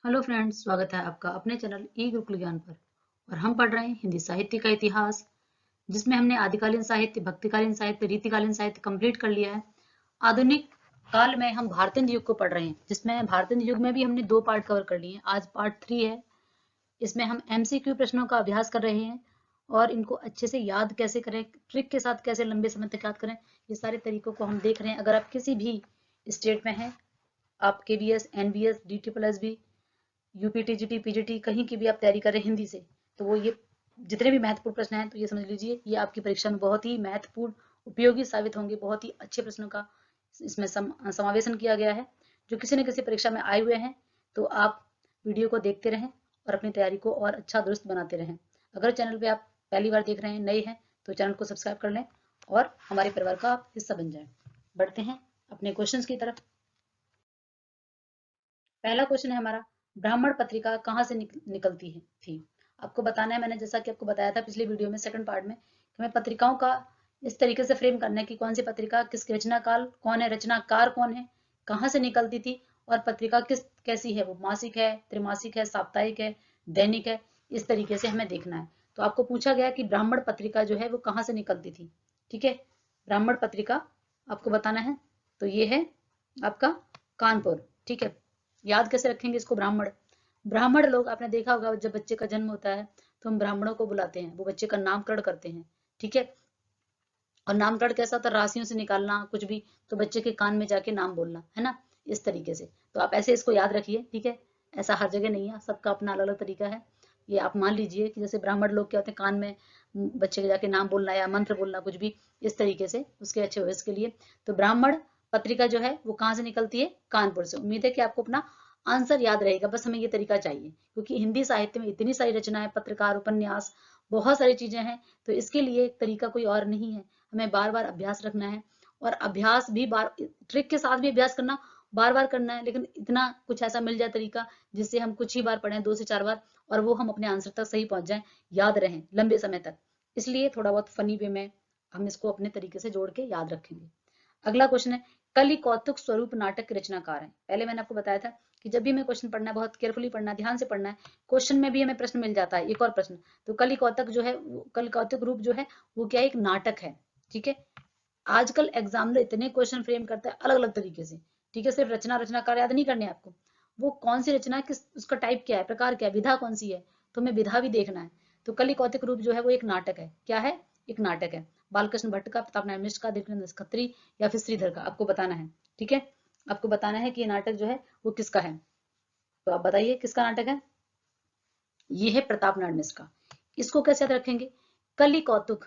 Hello friends, स्वागत है आपका अपने चैनल ई गुरुकुल ज्ञान पर। और हम पढ़ रहे हैं हिंदी साहित्य का इतिहास, जिसमें हमने आदिकालीन साहित्य, भक्तिकालीन साहित्य, रीतिकालीन साहित्य कंप्लीट कर लिया है। आधुनिक काल में हम भारतीय युग को पढ़ रहे हैं, जिसमें भारतीय युग में भी हमने 2 पार्ट कवर कर लिए हैं। आज पार्ट 3 है। इसमें हम एमसीक्यू प्रश्नों का अभ्यास कर रहे हैं और इनको अच्छे से याद कैसे करें, ट्रिक के साथ कैसे लंबे समय तक याद करें, ये सारे तरीकों को हम देख रहे हैं। अगर आप किसी भी स्टेट में हैं, आप KVS, NVS, DSSB, UP TGT, PGT कहीं की भी आप तैयारी करें हिंदी से, तो वो ये जितने भी महत्वपूर्ण प्रश्न हैं, तो ये समझ लीजिए ये आपकी परीक्षा में बहुत ही महत्वपूर्ण, उपयोगी साबित होंगे। बहुत ही अच्छे प्रश्नों का इसमें समावेशन किया गया है, जो किसी न किसी परीक्षा में आए हुए हैं। तो आप वीडियो को देखते रहें और अपनी तैयारी को और अच्छा दुरुस्त बनाते रहें। अगर चैनल पे आप पहली बार देख रहे हैं, नए हैं, तो चैनल को सब्सक्राइब कर लें और हमारे परिवार का आप हिस्सा बन जाएं। बढ़ते हैं अपने क्वेश्चंस की तरफ। पहला क्वेश्चन है हमारा, ब्राह्मण पत्रिका कहाँ से निकलती है थी। आपको बताना है, मैंने जैसा कि आपको बताया था पिछले वीडियो में, सेकंड पार्ट में, कि हमें पत्रिकाओं का इस तरीके से फ्रेम करना है कि कौन सी पत्रिका, किस रचना काल कौन है, रचनाकार कौन है, कहाँ से निकलती थी, और पत्रिका किस कैसी है, वो मासिक है, त्रिमासिक है, साप्ताहिक है, दैनिक है। इस तरीके से हमें देखना है। तो आपको पूछा गया कि ब्राह्मण पत्रिका जो है वो कहाँ से निकलती थी। ठीक है, ब्राह्मण पत्रिका आपको बताना है। तो ये है आपका कानपुर। ठीक है, याद कैसे रखेंगे इसको। ब्राह्मण, ब्राह्मण लोग, आपने देखा होगा जब बच्चे का जन्म होता है तो हम ब्राह्मणों को बुलाते हैं, वो बच्चे का नामकरण करते हैं। ठीक है, और नामकरण कैसा होता है, राशियों से निकालना कुछ भी, तो बच्चे के कान में जाके नाम बोलना है ना, इस तरीके से। तो आप ऐसे इसको याद रखिए। ठीक है, ऐसा हर जगह नहीं है, सबका अपना अलग अलग तरीका है। ये आप मान लीजिए कि जैसे ब्राह्मण लोग क्या होते हैं, कान में बच्चे के जाके नाम बोलना या मंत्र बोलना कुछ भी, इस तरीके से उसके अच्छे भविष्य के लिए। तो ब्राह्मण पत्रिका जो है वो कहाँ से निकलती है, कानपुर से। उम्मीद है कि आपको अपना आंसर याद रहेगा, बस हमें ये तरीका चाहिए, क्योंकि हिंदी साहित्य में इतनी सारी रचनाएं, पत्रकार, उपन्यास, बहुत सारी चीजें हैं। तो इसके लिए तरीका कोई और नहीं है, हमें बार बार अभ्यास रखना है। और अभ्यास भी बार, ट्रिक के साथ भी अभ्यास करना, बार बार करना है। लेकिन इतना कुछ ऐसा मिल जाए तरीका जिससे हम कुछ ही बार पढ़ें, 2 से 4 बार, और वो हम अपने आंसर तक सही पहुंच जाएं, याद रहें लंबे समय तक। इसलिए थोड़ा बहुत फनी वे में हम इसको अपने तरीके से जोड़ के याद रखेंगे। अगला क्वेश्चन है, कलि कौतुक स्वरूप नाटक के रचनाकार हैं। पहले मैंने आपको बताया था कि जब भी हमें क्वेश्चन पढ़ना है, बहुत केयरफुली पढ़ना है, ध्यान से पढ़ना है। क्वेश्चन में भी हमें प्रश्न मिल जाता है, एक और प्रश्न। तो कलि कौतुक जो है, कलि कौतुक रूप जो है वो क्या है, एक नाटक है। ठीक है, आजकल एग्जामिनर इतने क्वेश्चन फ्रेम करता है अलग अलग तरीके से। ठीक है, सिर्फ रचना, रचनाकार याद नहीं करने आपको, वो कौन सी रचना, किस उसका टाइप क्या है, प्रकार क्या है, विधा कौन सी है, तो हमें विधा भी देखना है। तो कलि कौतिक रूप जो है वो एक नाटक है। क्या है, एक नाटक है। बालकृष्ण भट्ट का, प्रताप नारायण मिश्र का, दीननाथ खत्री, या फिर श्रीधर का, आपको बताना है। ठीक है, आपको बताना है कि ये नाटक जो है वो किसका है। तो आप बताइए किसका नाटक है। ये है प्रताप नारायण मिश्र का। इसको कैसे याद रखेंगे, कलि कौतुक।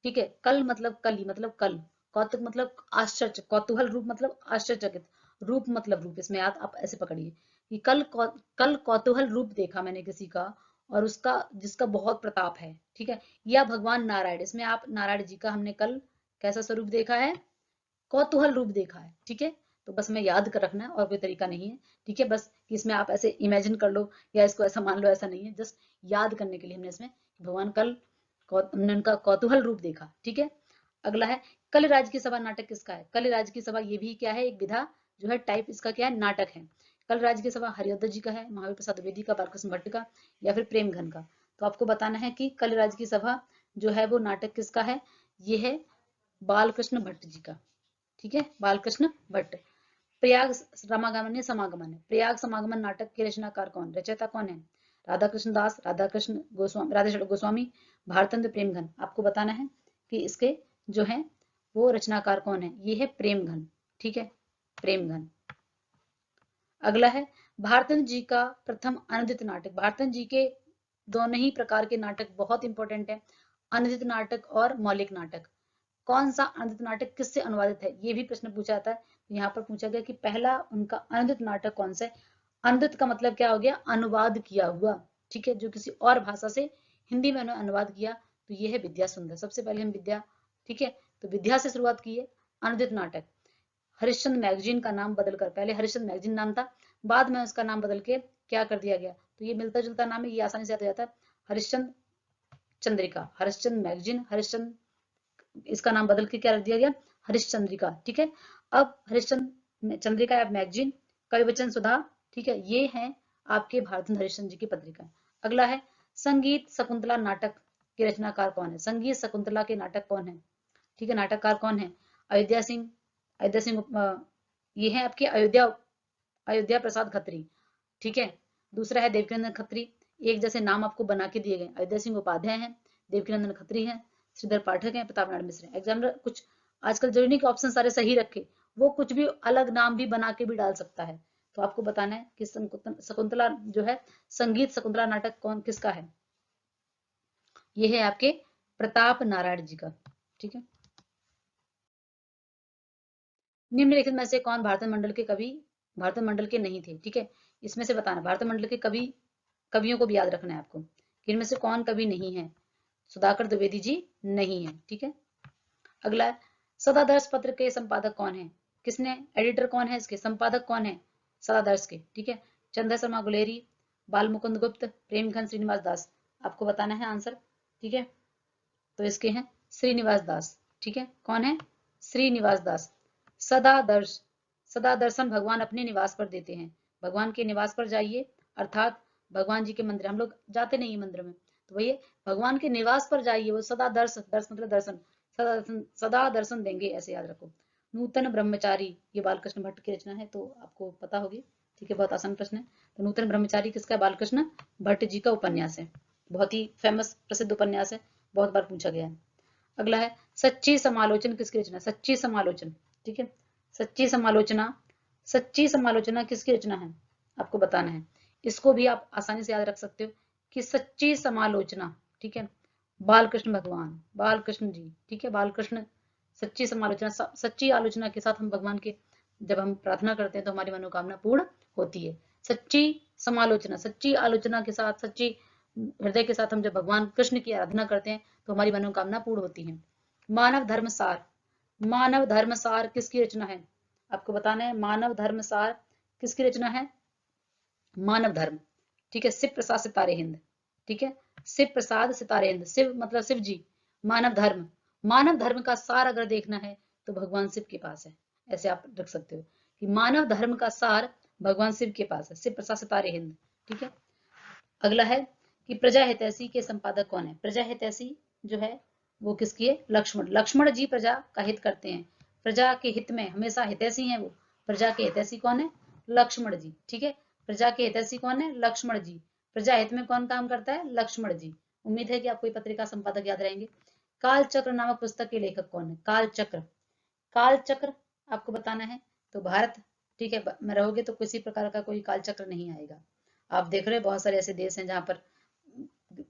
ठीक है, कल मतलब कली मतलब कल, कौतुक मतलब आश्चर्य, कौतूहल रूप मतलब आश्चर्यचकित, रूप मतलब रूप। इसमें याद आप ऐसे पकड़िए कि कल कौतूहल रूप देखा मैंने किसी का, और उसका जिसका बहुत प्रताप है। ठीक है, या भगवान नारायण, इसमें आप नारायण जी का हमने कल कैसा स्वरूप देखा है, कौतूहल रूप देखा है। ठीक है, तो बस हमें याद कर रखना है, और कोई तरीका नहीं है। ठीक है, बस कि इसमें आप ऐसे इमेजिन कर लो या इसको ऐसा मान लो, ऐसा नहीं है, जस्ट याद करने के लिए हमने इसमें भगवान कल, हमने उनका कौतूहल रूप देखा। ठीक है, अगला है, कल राज की सभा नाटक किसका है। कल राज की सभा ये भी क्या है, एक विधा जो है, टाइप इसका क्या है, नाटक है। कल राज की सभा हरिऔध जी का है, महावीर प्रसाद द्विवेदी का, बालकृष्ण भट्ट का, या फिर प्रेम घन का। तो आपको बताना है कि कल राज की सभा जो है वो नाटक किसका है। ये है बालकृष्ण भट्ट जी का। ठीक है, बालकृष्ण भट्ट। प्रयाग समागमन है, समागमन है, प्रयाग समागमन नाटक के रचनाकार कौन, रचयिता कौन है। राधा कृष्ण दास, राधा कृष्ण गोस्वामी, राधेश्याम गोस्वामी, भारतेंद्र प्रेमघन। आपको बताना है कि इसके जो है वो रचनाकार कौन है। ये है प्रेमघन। ठीक है, प्रेमघन। अगला है, भारतेंद्र जी का प्रथम अनुदित नाटक। भारतेंद्र जी के दोनों ही प्रकार के नाटक बहुत इंपॉर्टेंट है, अनुदित नाटक और मौलिक नाटक। कौन सा अनुदित नाटक किससे अनुवादित है, ये भी प्रश्न पूछा जाता है। तो यहाँ पर पूछा गया कि पहला उनका अनुदित नाटक कौन सा है। अनुदित का मतलब क्या हो गया, अनुवाद किया हुआ। ठीक है, जो किसी और भाषा से हिंदी में उन्होंने अनुवाद किया, तो ये है विद्या सुंदर। सबसे पहले हम विद्या, ठीक है, तो विद्या से शुरुआत की है अनुदित नाटक। हरिश्चंद्र मैगजीन का नाम बदलकर, पहले हरिश्चंद्र मैगजीन नाम था, बाद में उसका नाम बदल के क्या कर दिया गया, तो ये मिलता जुलता नाम है, ये आसानी से याद हो जाता है, हरिश्चंद्र चंद्रिका। हरिश्चंद्र मैगजीन, हरिश्चंद्र, इसका नाम बदल के क्या रख दिया गया, हरिश्चंद्रिका। ठीक है, अब हरिश्चंद्र चंद्रिका या मैगजीन, कवि वचन सुधा, ठीक है, ये है आपके भारतेंद्र हरिश्चंद्र जी की पत्रिका है। अगला है संगीत शकुंतला नाटक के रचनाकार कौन है? संगीत शकुंतला के नाटक कौन है? ठीक है, नाटककार कौन है? अयोध्या सिंह, अयोध्या सिंह ये है आपके अयोध्या प्रसाद खत्री। ठीक है, दूसरा है देवकीनंदन खत्री। एक जैसे नाम आपको बना के दिए गए, अयोध्या सिंह उपाध्याय हैं, देवकीनंदन खत्री हैं, श्रीधर पाठक हैं, प्रताप नारायण मिश्र हैं। एग्जामिनर कुछ आजकल जरूरी नहीं कि ऑप्शन सारे सही रखे, वो कुछ भी अलग नाम भी बना के भी डाल सकता है। तो आपको बताना है कि शकुंतला जो है, संगीत शकुंतला नाटक कौन किसका है? ये है आपके प्रताप नारायण जी का। ठीक है, निम्नलिखित में से कौन भारत मंडल के कवि भारत मंडल के नहीं थे? ठीक है, इसमें से बताना भारत मंडल के कवियों को भी याद रखना है आपको कि इनमें से कौन कवि नहीं है। सुधाकर द्विवेदी जी नहीं है। ठीक है, अगला है सदादर्श पत्र के संपादक कौन है? किसने, एडिटर कौन है इसके, संपादक कौन है सदादर्श के? ठीक है, चंद्र शर्मा गुलेरी, बाल मुकुंद गुप्त, प्रेमघन श्रीनिवास दास। आपको बताना है आंसर। ठीक है, तो इसके हैं श्रीनिवास दास। ठीक है, कौन है? श्रीनिवास दास। सदादर्श, सदा दर्शन भगवान अपने निवास पर देते हैं। भगवान के निवास पर जाइए, अर्थात भगवान जी के मंदिर, हम लोग जाते नहीं है मंदिर में, तो वही भगवान के निवास पर जाइए, वो सदा दर्श मतलब दर्शन, सदा दर्शन देंगे, ऐसे याद रखो। नूतन ब्रह्मचारी, ये बालकृष्ण भट्ट की रचना है, तो आपको पता होगी। ठीक है, बहुत आसान प्रश्न है। तो नूतन ब्रह्मचारी किसका? बालकृष्ण भट्ट जी का उपन्यास है, बहुत ही फेमस प्रसिद्ध उपन्यास है, बहुत बार पूछा गया है। अगला है सच्ची समालोचन किसकी रचना? सच्ची समालोचन। ठीक है, सच्ची समालोचना, सच्ची समालोचना किसकी रचना है? आपको बताना है। इसको भी आप आसानी से याद रख सकते हो कि सच्ची समालोचना, ठीक है, बालकृष्ण भगवान, बालकृष्ण जी। ठीक है, बालकृष्ण, सच्ची समालोचना, सच्ची आलोचना के साथ हम भगवान के जब हम प्रार्थना करते हैं तो हमारी मनोकामना पूर्ण होती है। सच्ची समालोचना, सच्ची आलोचना के साथ, सच्ची हृदय के साथ हम जब भगवान कृष्ण की आराधना करते हैं तो हमारी मनोकामना पूर्ण होती है। मानव धर्म सार, मानव धर्म सार किसकी रचना है? आपको बताना है मानव धर्म सार किसकी रचना है? मानव धर्म। ठीक है, शिव प्रसाद सितारे हिंद। ठीक है, शिव प्रसाद सितारे हिंद, शिव मतलब शिव जी, मानव धर्म, मानव धर्म का सार अगर देखना है तो भगवान शिव के पास है। ऐसे आप रख सकते हो कि मानव धर्म का सार भगवान शिव के पास है, शिव प्रसाद सितारे हिंद। ठीक है, अगला है कि प्रजा हितैषी के संपादक कौन है? प्रजा हितैषी जो है वो किसकी है? लक्ष्मण, लक्ष्मण जी प्रजा का हित करते हैं, प्रजा के हित में हमेशा हितैषी हैं वो। प्रजा के हितैषी कौन है? लक्ष्मण जी। ठीक है, प्रजा के हितैषी कौन है? लक्ष्मण जी। प्रजा हित में कौन काम करता है? लक्ष्मण जी। उम्मीद है कि आपको ये पत्रिका संपादक याद रहेंगे। काल चक्र नामक पुस्तक के लेखक कौन है? काल चक्र, काल चक्र आपको बताना है। तो भारत, ठीक है, में रहोगे तो किसी प्रकार का कोई काल चक्र नहीं आएगा। आप देख रहे हैं बहुत सारे ऐसे देश हैं जहाँ पर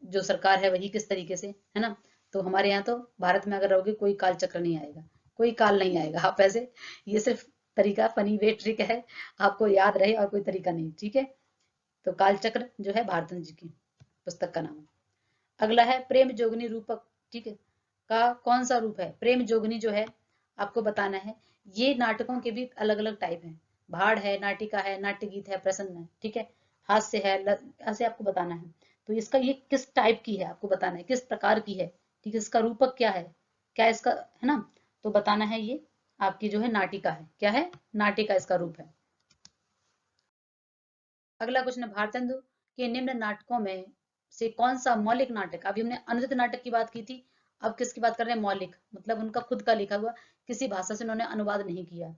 जो सरकार है वही किस तरीके से है ना, तो हमारे यहाँ तो भारत में अगर रहोगे कोई काल चक्र नहीं आएगा, कोई काल नहीं आएगा। आप ऐसे, ये सिर्फ तरीका, फनी वे ट्रिक है, आपको याद रहे और कोई तरीका नहीं। ठीक है, तो काल चक्र जो है भारतन जी की पुस्तक का नाम है। अगला है प्रेम जोगनी रूपक, ठीक है, का कौन सा रूप है? प्रेम जोगनी जो है आपको बताना है। ये नाटकों के भी अलग अलग टाइप हैं, भाड़ है, नाटिका है, नाट्य गीत है, प्रसन्न है। ठीक है, हास्य है, ऐसे आपको बताना है। तो इसका ये किस टाइप की है आपको बताना है, किस प्रकार की है। ठीक है, इसका रूपक क्या है, क्या इसका है ना, तो बताना है। ये आपकी जो है नाटिका है, क्या है? नाटिका इसका रूप है। अगला क्वेश्चन है भारतेंदु के निम्न नाटकों में से कौन सा मौलिक नाटक, अभी हमने अनुदित नाटक की बात की थी, अब किसकी बात कर रहे हैं? मौलिक मतलब उनका खुद का लिखा हुआ, किसी भाषा से उन्होंने अनुवाद नहीं किया।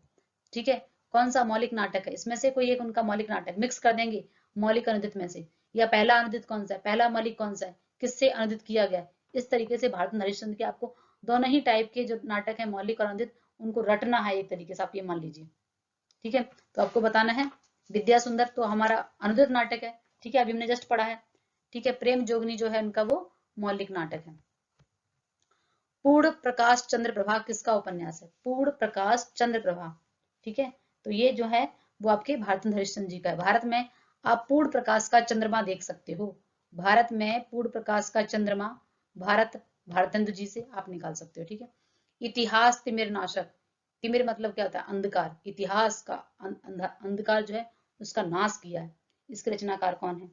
ठीक है, कौन सा मौलिक नाटक है? इसमें से कोई एक उनका मौलिक नाटक मिक्स कर देंगे मौलिक अनुदित में से, या पहला अनुदित कौन सा है, पहला मौलिक कौन सा है, किससे अनुदित किया गया। इस तरीके से भारत हरिश्चंद्र के आपको दोनों ही टाइप के जो नाटक है मौलिक और अनुदित, उनको रटना है एक तरीके से, आप ये मान लीजिए। ठीक है, तो आपको बताना है। विद्या सुंदर तो हमारा अनुदित नाटक है, ठीक है, अभी हमने जस्ट पढ़ा है। ठीक है, प्रेम जोगनी जो है उनका वो मौलिक नाटक है। पूर्ण प्रकाश चंद्र प्रभा किसका उपन्यास है? पूर्ण प्रकाश चंद्र प्रभा। ठीक है, तो ये जो है वो आपके भारतेंद्र हरिश्चंद्र जी का है। भारत में आप पूर्ण प्रकाश का चंद्रमा देख सकते हो, भारत में पूर्ण प्रकाश का चंद्रमा भारत भारतेंद्र जी से आप निकाल सकते हो। ठीक है, इतिहास तिमिर नाशक, तिमिर मतलब क्या होता है? अंधकार, इतिहास का अंधकार जो है उसका नाश किया है। इसके रचनाकार कौन है?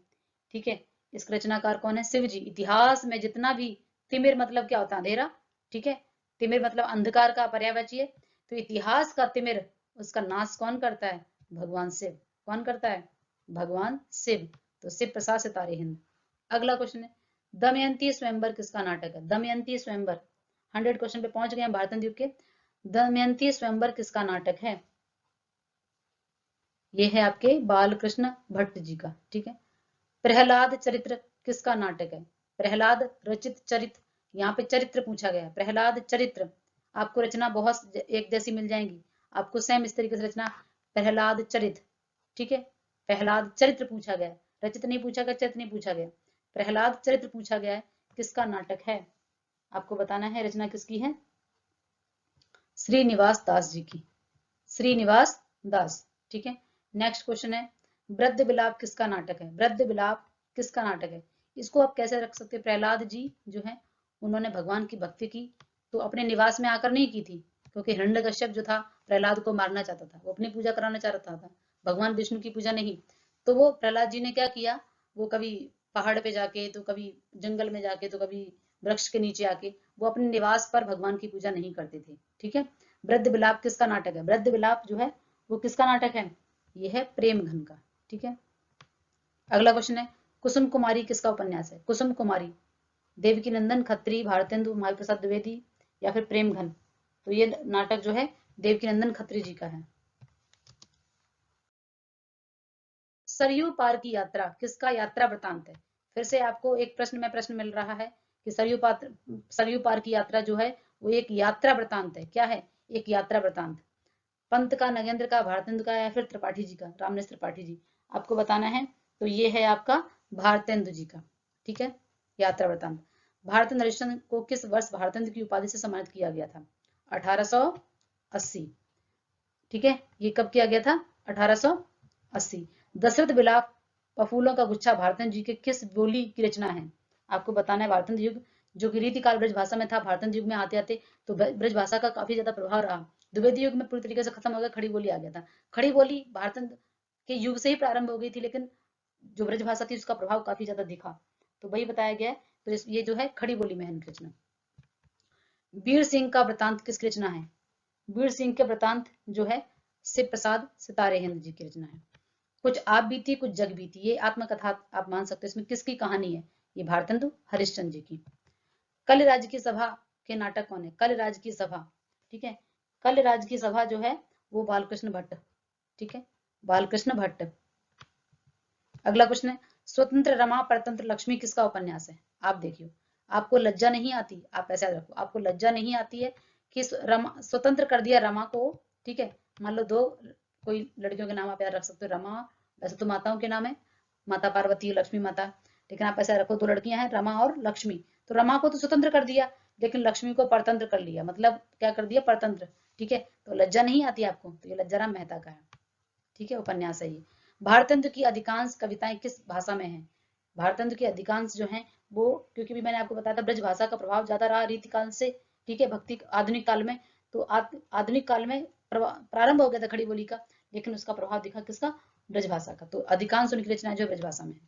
ठीक है, इसके रचनाकार कौन है? शिव जी। इतिहास में जितना भी, तिमिर मतलब क्या होता है? अंधेरा। ठीक है, तिमिर मतलब अंधकार का पर्यायवाची है, तो इतिहास का तिमिर, उसका नाश कौन करता है? भगवान शिव। कौन करता है? भगवान शिव, तो शिव प्रसाद सितारे हिंद। अगला क्वेश्चन है, दमयंती स्वयंवर किसका नाटक है? दमयंती स्वयंवर, 100 क्वेश्चन पे पहुंच गए हैं भारत युग के। दमयंती स्वयंवर किसका नाटक है? ये है आपके बालकृष्ण भट्ट जी का। ठीक है। प्रहलाद चरित्र किसका नाटक है? प्रहलाद रचित चरित्र, यहाँ पे चरित्र पूछा गया है, प्रहलाद चरित्र। आपको रचना बहुत एक जैसी मिल जाएंगी, आपको सेम इस तरीके से रचना, प्रहलाद चरित्र। ठीक है, प्रहलाद चरित्र पूछा गया, रचित नहीं पूछा गया, चरित्र नहीं पूछा गया, प्रहलाद चरित्र पूछा गया है, किसका नाटक है? आपको बताना है रचना किसकी है, श्रीनिवास दास जी की, श्रीनिवास दास। ठीक है। नेक्स्ट क्वेश्चन है, वृद्ध विलाप किसका नाटक है? वृद्ध विलाप किसका नाटक है? इसको आप कैसे रख सकते हैं, प्रहलाद जी जो है उन्होंने भगवान की भक्ति की, तो अपने निवास में आकर नहीं की थी, क्योंकि हिरण्यकश्यप जो था प्रहलाद को मारना चाहता था, वो अपनी पूजा कराना चाहता था, भगवान विष्णु की पूजा नहीं। तो वो प्रहलाद जी ने क्या किया, वो कभी पहाड़ पे जाके, तो कभी जंगल में जाके, तो कभी वृक्ष के नीचे आके, वो अपने निवास पर भगवान की पूजा नहीं करते थे। ठीक है। वृद्ध विलाप किसका नाटक है? वृद्ध विलाप जो है वो किसका नाटक है? ये है प्रेम घन का। ठीक है। अगला क्वेश्चन है, कुसुम कुमारी किसका उपन्यास है? कुसुम कुमारी, देवकी नंदन खत्री, भारतेंदु महाप्रसाद द्विवेदी या फिर प्रेम घन? तो ये नाटक जो है देवकी नंदन खत्री जी का है। सरयू पार की यात्रा किसका यात्रा वृतांत है? फिर से आपको एक प्रश्न मिल रहा है कि सरयू पार की यात्रा जो है वो एक यात्रा वृतांत है। क्या है? एक यात्रा वृतांत। पंत का, नगेंद्र का, भारतेंदु का या फिर त्रिपाठी जी का, रामनेश त्रिपाठी जी? आपको बताना है। तो ये है आपका भारतेंदु जी का। ठीक है। यात्रा वृतांत। भारतेंदु हरिश्चंद्र को किस वर्ष भारतेंदु की उपाधि से सम्मानित किया गया था? 1880। ठीक है। ये कब किया गया था? 1880। दशरथ विलाप फूलों का गुच्छा भारतेंदु जी के किस बोली की रचना है? आपको बताना है। भारतेंदु युग जो कि रीतिकाल ब्रज भाषा में था, भारतेंदु युग में आते आते तो ब्रज भाषा का काफी ज्यादा प्रभाव रहा। द्विवेदी युग में पूरी तरीके से खत्म हो गया, खड़ी बोली आ गया था। खड़ी बोली भारतेंदु के युग से ही प्रारंभ हो गई थी, लेकिन जो ब्रज भाषा थी उसका प्रभाव काफी ज्यादा दिखा, तो वही बताया गया है। तो ये जो है खड़ी बोली में है इनकी रचना। वीर सिंह का वृतांत किसकी रचना है? वीर सिंह के वृतांत जो है शिव प्रसाद सितारे हिंद जी की रचना है। कुछ आप बीती कुछ जग बीती, ये आत्मकथा आप मान सकते हो। इसमें किसकी कहानी है? ये भारतेंदु हरिश्चंद्र जी की। कल राज की सभा के नाटक कौन है? कल राज की सभा। ठीक है। कल राज की सभा जो है वो बालकृष्ण भट्ट। ठीक है, बालकृष्ण भट्ट। अगला क्वेश्चन है, स्वतंत्र रमा परतंत्र लक्ष्मी किसका उपन्यास है? आप देखियो, आपको लज्जा नहीं आती, आप ऐसा रखो, आपको लज्जा नहीं आती है कि स्वतंत्र कर दिया रमा को। ठीक है। मान लो दो कोई लड़कियों के नाम आप याद रख सकते हो, रमा, वैसे तो माताओं के नाम है, माता पार्वती, लक्ष्मी माता, लेकिन आप ऐसा रखो दो लड़कियां हैं रमा और लक्ष्मी, तो रमा को तो स्वतंत्र कर दिया, लेकिन लक्ष्मी को परतंत्र कर लिया, मतलब क्या कर दिया? परतंत्र। ठीक है। तो लज्जा नहीं आती आपको, तो ये लज्जाराम मेहता का है। ठीक है, उपन्यास है ये। भारतेंदु की अधिकांश कविताएं किस भाषा में हैं? भारतेंदु की अधिकांश जो हैं वो, क्योंकि भी मैंने आपको बताया था ब्रज भाषा का प्रभाव ज्यादा रहा रीतिकाल से। ठीक है। भक्ति आधुनिक काल में, तो आधुनिक काल में प्रारंभ हो गया था खड़ी बोली का, लेकिन उसका प्रभाव दिखा किसका? ब्रज भाषा का। तो अधिकांश उनकी रचनाएं जो ब्रज भाषा में है।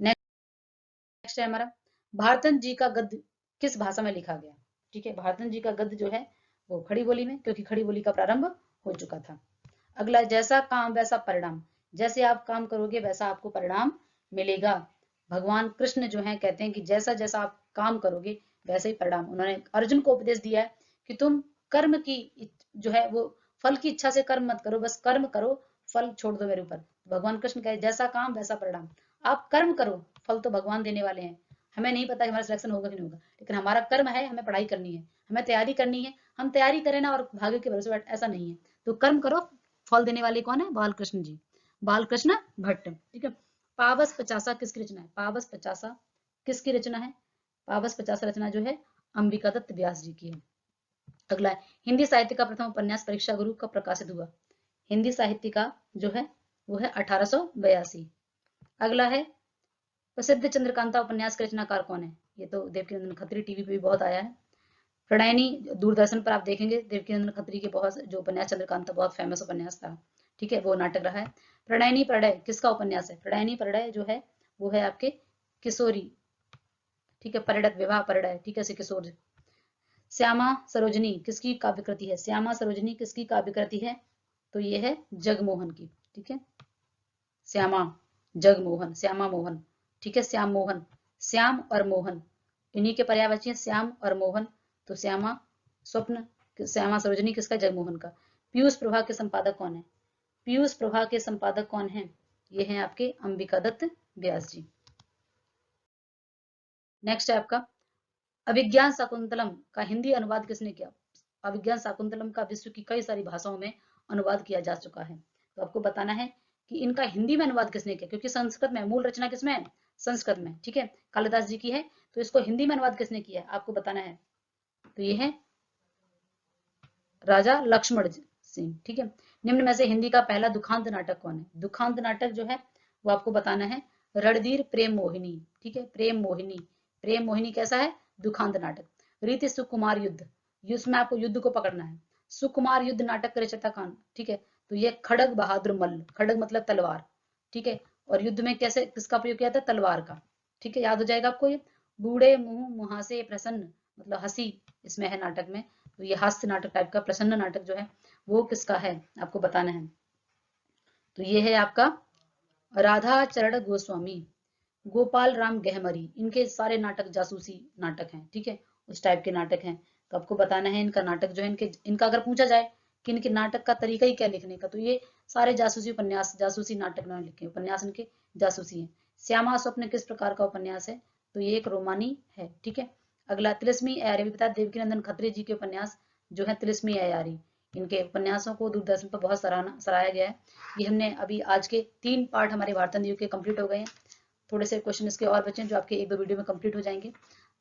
नेक्स्ट है हमारा, भारतेंदु जी का गद्य किस भाषा में लिखा गया? ठीक है, भारतेंदु जी का गद्य जो है वो खड़ी बोली में, क्योंकि खड़ी बोली का प्रारंभ हो चुका था। अगला, जैसा काम वैसा परिणाम, जैसे आप काम करोगे वैसा आपको परिणाम मिलेगा। भगवान कृष्ण जो है कहते हैं कि जैसा जैसा आप काम करोगे वैसे ही परिणाम। उन्होंने अर्जुन को उपदेश दिया है कि तुम कर्म की जो है वो फल की इच्छा से कर्म मत करो, बस कर्म करो, फल छोड़ दो मेरे ऊपर। भगवान कृष्ण कहे जैसा काम वैसा परिणाम। आप कर्म करो, फल तो भगवान देने वाले हैं। हमें नहीं पता कि हमारा सिलेक्शन होगा कि नहीं होगा, लेकिन हमारा कर्म है, हमें पढ़ाई करनी है, हमें तैयारी करनी है। हम तैयारी करें ना और भाग्य के भरोसे बैठ, ऐसा नहीं है। तो कर्म करो, फल देने वाले कौन है? बालकृष्ण जी, बालकृष्ण भट्ट। ठीक है। पावस पचासा किसकी रचना है? पावस पचासा किसकी रचना है? पावस पचासा रचना जो है अंबिका दत्त व्यास जी की है। अगला है, हिंदी साहित्य का प्रथम उपन्यास परीक्षा गुरु कब प्रकाशित हुआ? हिंदी साहित्य का जो है वो है 1882। अगला है, प्रसिद्ध चंद्रकांता उपन्यास के रचनाकार कौन है? ये तो देवकीनंदन खत्री, टीवी पे भी बहुत आया है। प्रणयनी, दूरदर्शन पर आप देखेंगे देवकीनंदन खत्री के बहुत जो उपन्यास चंद्रकांता बहुत फेमस उपन्यास था। ठीक है, वो नाटक रहा है। प्रणयनी प्रणय किसका उपन्यास है? प्रणयनी प्रणय जो है वो है आपके किशोरी। ठीक है, परिणत विवाह परिणय। ठीक है, से किशोर। श्यामा सरोजनी किसकी काव्य कृति है? श्यामा सरोजनी किसकी काव्य कृति है? तो ये है जगमोहन की। ठीक है। श्यामा, जगमोहन, श्यामा मोहन, ठीक है, श्याम मोहन, श्याम और मोहन इन्हीं के पर्यायवाची हैं, श्याम और मोहन। तो श्यामा स्वप्न, श्यामा सरोजनी किसका, जगमोहन का। पीयूष प्रभा के संपादक कौन है, पीयूष प्रभा के संपादक कौन है, ये हैं आपके अंबिका दत्त व्यास जी। नेक्स्ट है आपका अभिज्ञान शाकुंतलम का हिंदी अनुवाद किसने किया। अभिज्ञान शाकुंतलम का विश्व की कई सारी भाषाओं में अनुवाद किया जा चुका है, तो आपको बताना है कि इनका हिंदी में अनुवाद किसने किया, क्योंकि संस्कृत में मूल रचना किसमें है, संस्कृत में, ठीक है, कालिदास जी की है, तो इसको हिंदी में अनुवाद किसने किया है आपको बताना है। तो ये है राजा लक्ष्मण सिंह, ठीक है। निम्न में से हिंदी का पहला दुखांत नाटक कौन है, दुखांत नाटक जो है वो आपको बताना है रणधीर प्रेम मोहिनी, ठीक है, प्रेम मोहिनी, प्रेम मोहिनी कैसा है, दुखांत नाटक। रीति सुकुमार युद्ध, इसमें आपको युद्ध को पकड़ना है, सुकुमार युद्ध नाटक का रचयिता कौन, ठीक है, तो ये खड़ग बहादुर मल्ल, खड़ग मतलब तलवार, ठीक है, और युद्ध में कैसे किसका प्रयोग किया था, तलवार का, ठीक है, याद हो जाएगा आपको ये। बूढ़े मुंह मुहासे प्रसन्न मतलब हंसी इसमें है नाटक में, तो ये हास्य नाटक टाइप का प्रसन्न नाटक जो है वो किसका है आपको बताना है। तो ये है आपका राधा चरण गोस्वामी, गोपाल राम गहमरी, इनके सारे नाटक जासूसी नाटक हैं, ठीक है, उस टाइप के नाटक हैं। तो आपको बताना है इनका नाटक जो है इनका अगर पूछा जाए कि इनके नाटक का तरीका ही क्या लिखने का, तो ये सारे जासूसी उपन्यास, जासूसी नाटक उन्होंने लिखे, उपन्यास इनके जासूसी हैं। श्यामा स्वप्न किस प्रकार का उपन्यास है, तो ये एक रोमानी है, ठीक है। अगला तिलिस्मी अयारी, बता देवकी नंदन खत्री जी के उपन्यास जो है तिलिस्मी अयारी, इनके उपन्यासों को दूरदर्शन पर बहुत सराहाया गया है। ये हमने अभी आज के 3 पार्ट हमारे वार्तन युग के कंप्लीट हो गए हैं, थोड़े से क्वेश्चन इसके और बचे जो आपके 1-2 वीडियो में कंप्लीट हो जाएंगे।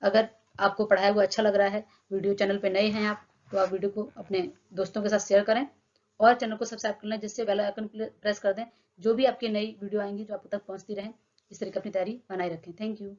अगर आपको पढ़ाया हुआ अच्छा लग रहा है, वीडियो चैनल पे नए हैं आप, तो आप वीडियो को अपने दोस्तों के साथ शेयर करें और चैनल को सब्सक्राइब कर लें, जिससे बेल आइकन प्रेस कर दें, जो भी आपकी नई वीडियो आएंगी जो आप तक पहुंचती रहें। इस तरह की अपनी तैयारी बनाए रखें। Thank you.